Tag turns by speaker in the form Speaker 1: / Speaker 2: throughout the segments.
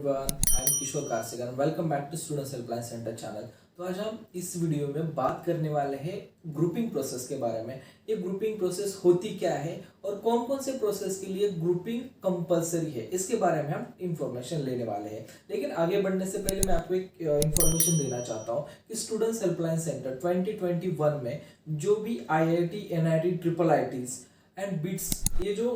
Speaker 1: everyone, I am Kishore कार्सिक and welcome back to Students Helpline Center channel। तो आज हम इस वीडियो में बात करने वाले हैं ग्रुपिंग प्रोसेस के बारे में। ये ग्रुपिंग प्रोसेस होती क्या है और कौन कौन से प्रोसेस के लिए ग्रुपिंग कंपलसरी है, इसके बारे में हम इंफॉर्मेशन लेने वाले हैं। लेकिन आगे बढ़ने से पहले मैं आपको एक इंफॉर्मेशन देना चाहता हूँ कि स्टूडेंट्स हेल्पलाइन सेंटर 2021 में जो भी IIT, NIT, triple IITs and bits ये जो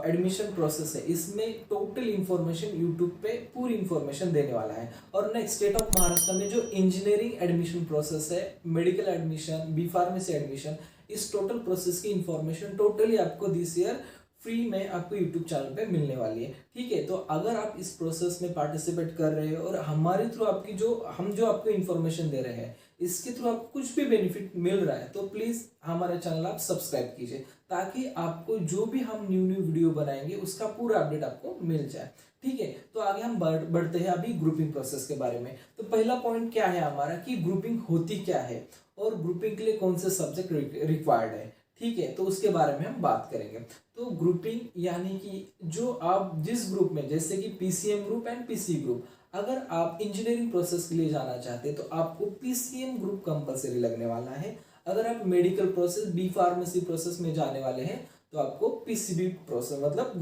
Speaker 1: एडमिशन प्रोसेस है, इसमें टोटल इन्फॉर्मेशन यूट्यूब पे पूरी इन्फॉर्मेशन देने वाला है। और नेक्स्ट स्टेट ऑफ महाराष्ट्र में जो इंजीनियरिंग एडमिशन प्रोसेस है, medical admission, B pharmacy admission, इस टोटल प्रोसेस की इन्फॉर्मेशन टोटली आपको दिस ईयर फ्री में आपको यूट्यूब चैनल पे मिलने वाली है। ठीक है, तो अगर आप इस प्रोसेस में पार्टिसिपेट कर रहे हो और हमारे थ्रू आपकी जो आपको इन्फॉर्मेशन दे रहे हैं, इसके थ्रू आपको कुछ भी बेनिफिट मिल रहा है, तो प्लीज़ हमारे चैनल आप सब्सक्राइब कीजिए ताकि आपको जो भी हम न्यू वीडियो बनाएंगे उसका पूरा अपडेट आपको मिल जाए। ठीक है, तो आगे हम बढ़ते हैं अभी ग्रुपिंग प्रोसेस के बारे में। तो पहला पॉइंट क्या है हमारा कि ग्रुपिंग होती क्या है और ग्रुपिंग के लिए कौन से सब्जेक्ट रिक्वायर्ड है। ठीक है, तो उसके बारे में हम बात करेंगे। तो ग्रुपिंग यानी कि जो आप जिस ग्रुप में, जैसे कि PCM group and PC group, अगर आप इंजीनियरिंग प्रोसेस के लिए जाना चाहते हैं तो आपको PCM ग्रुप कंपलसरी लगने वाला है। अगर आप medical process, B pharmacy process में जाने वाले हैं तो आपको PCB प्रोसेस मतलब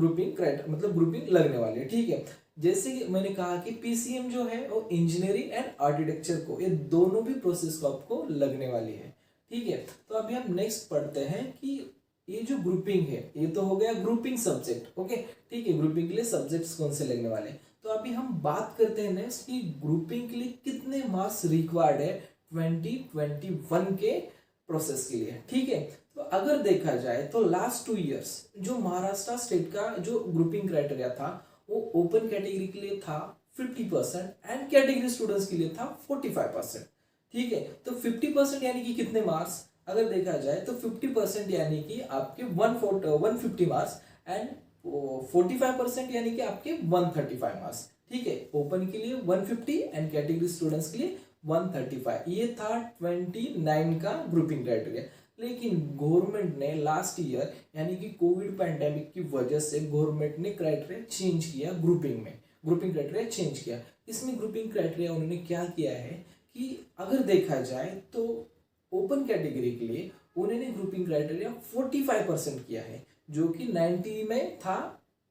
Speaker 1: ग्रुपिंग लगने वाली है। ठीक है, जैसे कि मैंने कहा कि PCM जो है वो इंजीनियरिंग एंड आर्किटेक्चर को, ये दोनों भी प्रोसेस को आपको लगने वाली है। ठीक है, तो अभी हम नेक्स्ट पढ़ते हैं कि ये जो ग्रुपिंग है, ये तो हो गया ग्रुपिंग सब्जेक्ट। ओके, ठीक है, ग्रुपिंग के लिए सब्जेक्ट्स कौन से लगने वाले हैं। तो अभी हम बात करते हैं नेक्स्ट कि ग्रुपिंग के लिए कितने मार्क्स रिक्वायर्ड है 2021 के प्रोसेस के लिए। ठीक है, तो अगर देखा जाए तो लास्ट 2 इयर्स जो महाराष्ट्र स्टेट का जो ग्रुपिंग क्राइटेरिया था, वो ओपन कैटेगरी के लिए था 50% एंड कैटेगरी स्टूडेंट्स के लिए था 45%। ठीक है, तो 50% यानी कि कितने मार्क्स, अगर देखा जाए तो 50% यानी कि आपके 150 मार्क्स एंड 45% यानी कि आपके 135 मार्क्स। ठीक है, ओपन के लिए 150 एंड कैटेगरी स्टूडेंट्स के लिए 135। ये था 29 का ग्रुपिंग क्राइटेरिया। लेकिन गवर्नमेंट ने लास्ट ईयर यानी कि कोविड पैंडेमिक की वजह से गवर्नमेंट ने क्राइटेरिया चेंज किया, ग्रुपिंग क्राइटेरिया चेंज किया। इसमें ग्रुपिंग क्राइटेरिया उन्होंने क्या किया है कि अगर देखा जाए तो ओपन कैटेगरी के लिए उन्होंने ग्रुपिंग क्राइटेरिया 45% किया है, जो कि 90 में था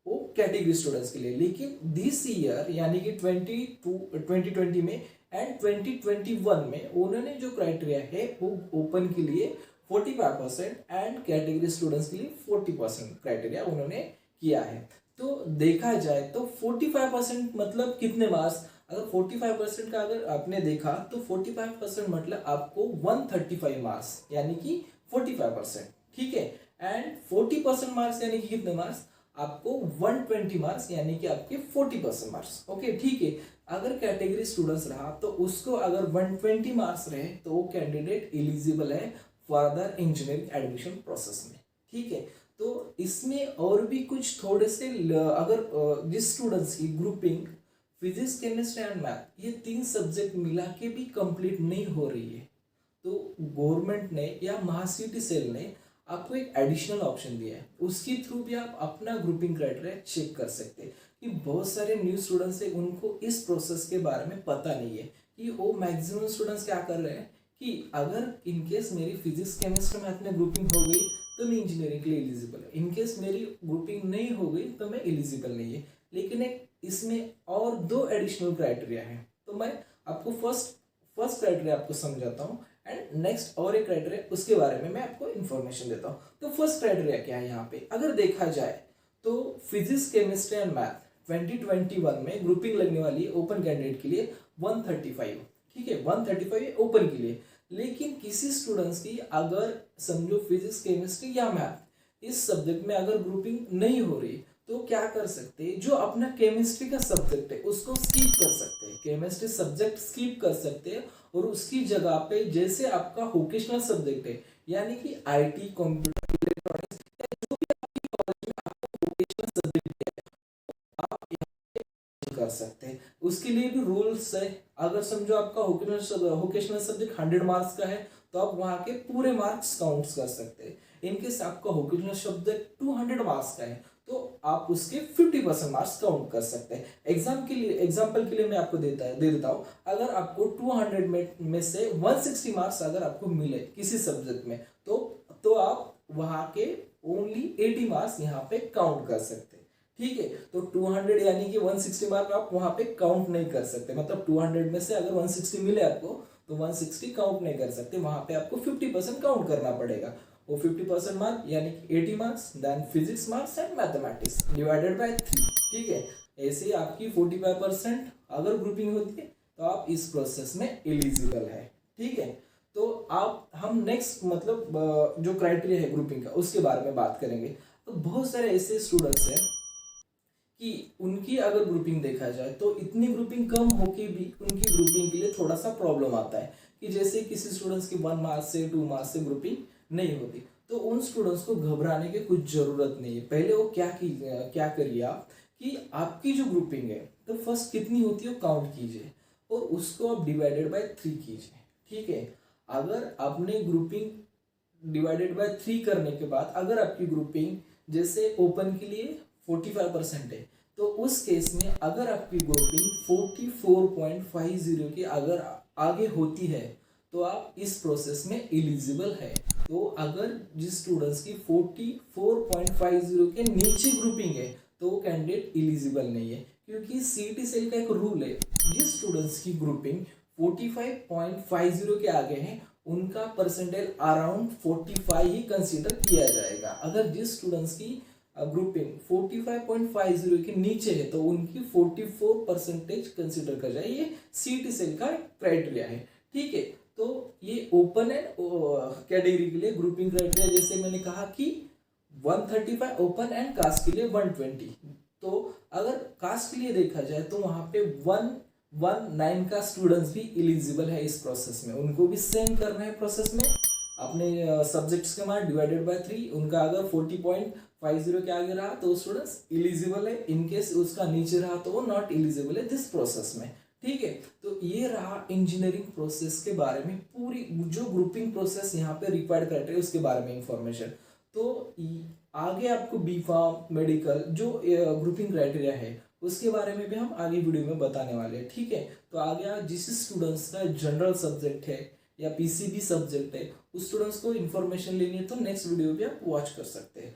Speaker 1: वो कैटेगरी स्टूडेंट्स के लिए। लेकिन दिस ईयर यानी कि 2020 में एंड 2021 में उन्होंने जो क्राइटेरिया है वो ओपन के लिए 45% एंड कैटेगरी स्टूडेंट्स के लिए 40% क्राइटेरिया उन्होंने किया है। तो देखा जाए तो 45% मतलब कितने मार्क्स, अगर 45% का अगर आपने देखा तो 45% मतलब आपको 135 मार्क्स यानी कि 45%। ठीक है, एंड 40% मार्क्स यानी कि कितने मार्क्स, आपको 120 मार्क्स यानी कि आपके 40% मार्क्स। ओके, ठीक है, अगर कैटेगरी स्टूडेंट्स रहा तो उसको अगर 120 मार्क्स रहे तो वो कैंडिडेट एलिजिबल है फर्दर इंजीनियरिंग एडमिशन प्रोसेस में। ठीक है, तो इसमें और भी कुछ थोड़े से अगर जिस स्टूडेंट्स की grouping physics, chemistry and math, ये 3 सब्जेक्ट मिला के भी कंप्लीट नहीं हो रही है, तो गवर्नमेंट ने या महासिटी सेल ने आपको एक एडिशनल ऑप्शन दिया है। उसके थ्रू भी आप अपना ग्रुपिंग क्राइटेरिया चेक कर सकते हैं। कि बहुत सारे न्यू स्टूडेंट्स हैं, उनको इस प्रोसेस के बारे में पता नहीं है कि वो मैक्सिमम स्टूडेंट्स क्या कर रहे हैं कि अगर इनकेस मेरी फिजिक्स, केमिस्ट्री, मैथ में ग्रुपिंग हो गई तो मैं इंजीनियरिंग के लिए एलिजिबल है, इनकेस मेरी ग्रुपिंग नहीं हो गई तो मैं एलिजिबल नहीं है। लेकिन एक इसमें और 2 एडिशनल क्राइटेरिया है, तो मैं आपको फर्स्ट क्राइटेरिया आपको समझाता हूँ एंड नेक्स्ट और एक क्राइटेरिया उसके बारे में मैं आपको इन्फॉर्मेशन देता हूँ। तो फर्स्ट क्राइटेरिया क्या है यहाँ पे, अगर देखा जाए तो फिजिक्स, केमिस्ट्री एंड मैथ 2021 में ग्रुपिंग लगने वाली है ओपन कैंडिडेट के लिए 135। ठीक है, 135 ओपन के लिए। लेकिन किसी स्टूडेंट्स की अगर समझो फिजिक्स, केमिस्ट्री या मैथ इस सब्जेक्ट में अगर ग्रुपिंग नहीं हो रही तो क्या कर सकते हैं, जो अपना केमिस्ट्री का सब्जेक्ट है उसको स्किप कर सकते हैं, केमिस्ट्री सब्जेक्ट स्किप कर सकते हैं और उसकी जगह पे जैसे आपका वोकेशनल सब्जेक्ट है यानी कि IT, कंप्यूटर, इलेक्ट्रॉनिक्स, जो भी आपकी कॉलेज में आपको वोकेशनल सब्जेक्ट है आप यहाँ पे कर सकते हैं। उसके लिए भी रूल्स है। अगर समझो आपका वोकेशनल सब्जेक्ट 100 मार्क्स का है तो आप वहाँ के पूरे मार्क्स काउंट कर सकते हैं। इनकेस आपका वोकेशनल सब्जेक्ट 200 मार्क्स का है तो आप उसके 50% मार्क्स काउंट कर सकते हैं। एग्जाम्पल के लिए मैं आपको दे देता हूँ। अगर आपको 200 में से 160 मार्क्स अगर आपको मिले किसी सब्जेक्ट में, तो आप वहां के ओनली 80 मार्क्स यहाँ पे काउंट कर सकते हैं। ठीक है, तो 200 यानी कि 160 मार्क आप वहां पे काउंट नहीं कर सकते। मतलब 200 में से अगर 160 मिले आपको, तो 160 काउंट नहीं कर सकते, वहां पे आपको 50% काउंट करना पड़ेगा। वो 50% मार्क यानी कि 80 marks, then physics marks and mathematics divided by 3। ठीक है, ऐसे ही आपकी 45% अगर ग्रुपिंग होती है तो आप इस प्रोसेस में एलिजिबल है। ठीक है, तो हम नेक्स्ट मतलब जो क्राइटेरिया है ग्रुपिंग का उसके बारे में बात करेंगे। तो बहुत सारे ऐसे स्टूडेंट्स हैं कि उनकी अगर ग्रुपिंग देखा जाए तो इतनी ग्रुपिंग कम होके भी उनकी ग्रुपिंग के लिए थोड़ा सा प्रॉब्लम आता है कि जैसे किसी स्टूडेंट्स की 1 मार्क्स से 2 मार्क्स से ग्रुपिंग नहीं होती, तो उन स्टूडेंट्स को घबराने की कुछ जरूरत नहीं है। पहले वो क्या करिए आप कि आपकी जो ग्रुपिंग है तो फर्स्ट कितनी होती है काउंट कीजिए और उसको आप डिवाइडेड बाय 3 कीजिए। ठीक है, अगर आपने ग्रुपिंग डिवाइडेड बाय 3 करने के बाद अगर आपकी ग्रुपिंग जैसे ओपन के लिए 45% है, तो उस केस में अगर आपकी ग्रुपिंग 44.50 के अगर आगे होती है तो आप इस प्रोसेस में एलिजिबल है। तो अगर जिस स्टूडेंट्स की 44.50 के नीचे ग्रुपिंग है तो वो कैंडिडेट एलिजिबल नहीं है, क्योंकि सीईटी सेल का एक रूल है, जिस स्टूडेंट्स की ग्रुपिंग 45.50 के आगे है उनका परसेंटेज अराउंड 45 ही कंसीडर किया जाएगा। अगर जिस स्टूडेंट्स की ग्रुपिंग 45.50 के नीचे है तो उनकी 44% कंसीडर कर जाए। ये सीईटी सेल का क्राइटेरिया है। ठीक है, तो ये ओपन एंड कैटेगरी के लिए ग्रुपिंग क्राइटेरिया जैसे मैंने कहा कि 135 ओपन एंड कास्ट के लिए 120। तो अगर कास्ट के लिए देखा जाए तो वहां पे 119 का स्टूडेंट्स भी एलिजिबल है इस प्रोसेस में। उनको भी सेम करना है प्रोसेस में, अपने सब्जेक्ट्स के मार्क्स डिवाइडेड बाय 3। उनका अगर 40.50 के आगे रहा तो स्टूडेंट्स एलिजिबल है, इनकेस उसका नीचे रहा तो वो नॉट एलिजिबल है दिस प्रोसेस में। ठीक है, तो ये रहा इंजीनियरिंग प्रोसेस के बारे में पूरी जो ग्रुपिंग प्रोसेस यहाँ पे रिक्वायर्ड क्राइटेरिया उसके बारे में इंफॉर्मेशन। तो आगे आपको बी फार्म मेडिकल जो ग्रुपिंग क्राइटेरिया है उसके बारे में भी हम आगे वीडियो में बताने वाले हैं। ठीक है, तो आगे जिस स्टूडेंट्स का जनरल सब्जेक्ट है या पीसीबी सब्जेक्ट है उस स्टूडेंट्स को इन्फॉर्मेशन लेनी है तो नेक्स्ट वीडियो भी आप वॉच कर सकते हैं।